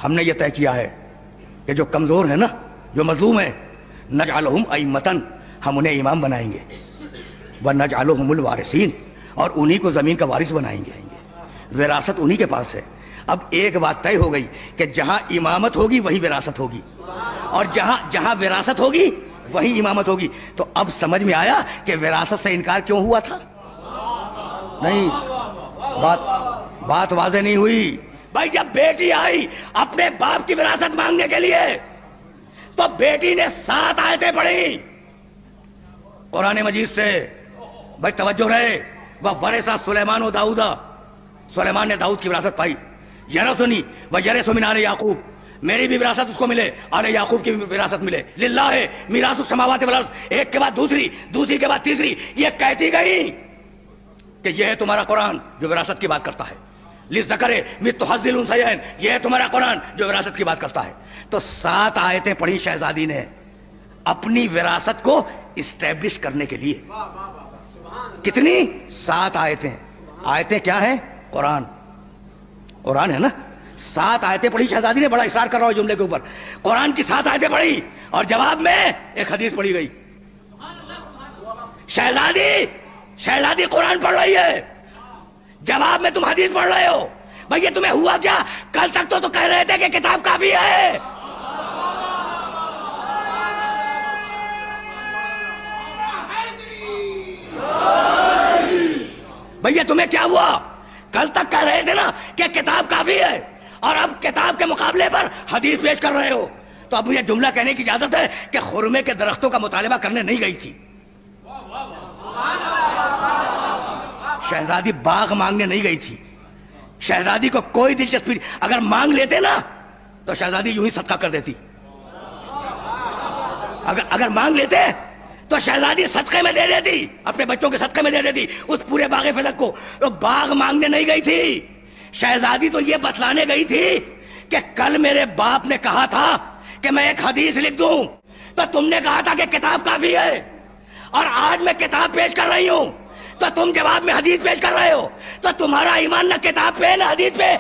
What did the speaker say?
ہم نے یہ طے کیا ہے کہ جو کمزور ہے نا، جو مظلوم ہے، نجعلہم ائمۃ، ہم انہیں امام بنائیں گے، ونجعلہم الوارثین، اور انہی کو زمین کا وارث بنائیں گے، وراثت انہی کے پاس ہے۔ اب ایک بات طے ہو گئی کہ جہاں امامت ہوگی وہی وراثت ہوگی، اور جہاں وراثت ہوگی وہی امامت ہوگی۔ تو اب سمجھ میں آیا کہ وراثت سے انکار کیوں ہوا تھا؟ نہیں، بات واضح نہیں ہوئی۔ بھائی جب بیٹی آئی اپنے باپ کی وراثت مانگنے کے لیے تو بیٹی نے 7 آیتیں پڑھی قرآن مجید سے۔ بھائی توجہ رہے، وَوَرِثَ سُلَيْمَانُ دَاؤُدَ، سلیمان نے داؤد کی وراثت پائی۔ یرثنی وَیرث مِنْ آلِ یعقوب، میری بھی وراثت اس کو ملے، آل یعقوب کی بھی وراثت ملے۔ للہ میراث السماوات والارض، ایک کے بعد دوسری کے بعد تیسری، یہ کہتی گئی کہ یہ ہے تمہارا قرآن جو وراثت کی بات کرتا ہے۔ للذکر مثل حظ الانثیین، یہ ہے تمہارا قرآن جو وراثت کی بات کرتا ہے۔ تو 7 آیتیں پڑھی شہزادی نے اپنی وراثت کو اسٹیبلش کرنے کے لیے۔ کتنی؟ 7 آیتیں۔ آیتیں کیا ہیں؟ قرآن ہے نا۔ 7 آیتیں پڑھی شہزادی نے، بڑا اصرار کر رہا ہوں جملے کے اوپر۔ قرآن کی 7 آیتیں پڑھی اور جواب میں ایک حدیث پڑھی گئی۔ شہزادی قرآن پڑھ رہی ہے، جواب میں تم حدیث پڑھ رہے ہو۔ بھئی یہ تمہیں ہوا کیا؟ کل تک تو کہہ رہے تھے کہ کتاب کافی ہے۔ بھئی تمہیں کیا ہوا؟ کل تک کہہ رہے تھے نا کہ کتاب کافی ہے، اور اب کتاب کے مقابلے پر حدیث پیش کر رہے ہو۔ تو اب یہ جملہ کہنے کی اجازت ہے کہ خرمے کے درختوں کا مطالبہ کرنے نہیں گئی تھی شہزادی، باغ مانگنے نہیں گئی تھی۔ شہزادی کو کوئی دلچسپی، اگر مانگ لیتے نا تو شہزادی یوں ہی صدقہ کر دیتی۔ اگر مانگ لیتے تو شہزادی صدقے میں دے دیتی، اپنے بچوں کے صدقے میں دے دیتی اس پورے باغ فلک کو۔ تو باغ مانگنے نہیں گئی تھی شہزادی، تو یہ بتلانے گئی تھی کہ کل میرے باپ نے کہا تھا کہ میں ایک حدیث لکھ دوں، تو تم نے کہا تھا کہ کتاب کافی ہے، اور آج میں کتاب پیش کر رہی ہوں تو تم جواب میں حدیث پیش کر رہے ہو۔ تو تمہارا ایمان نہ کتاب پہ نہ حدیث پہ،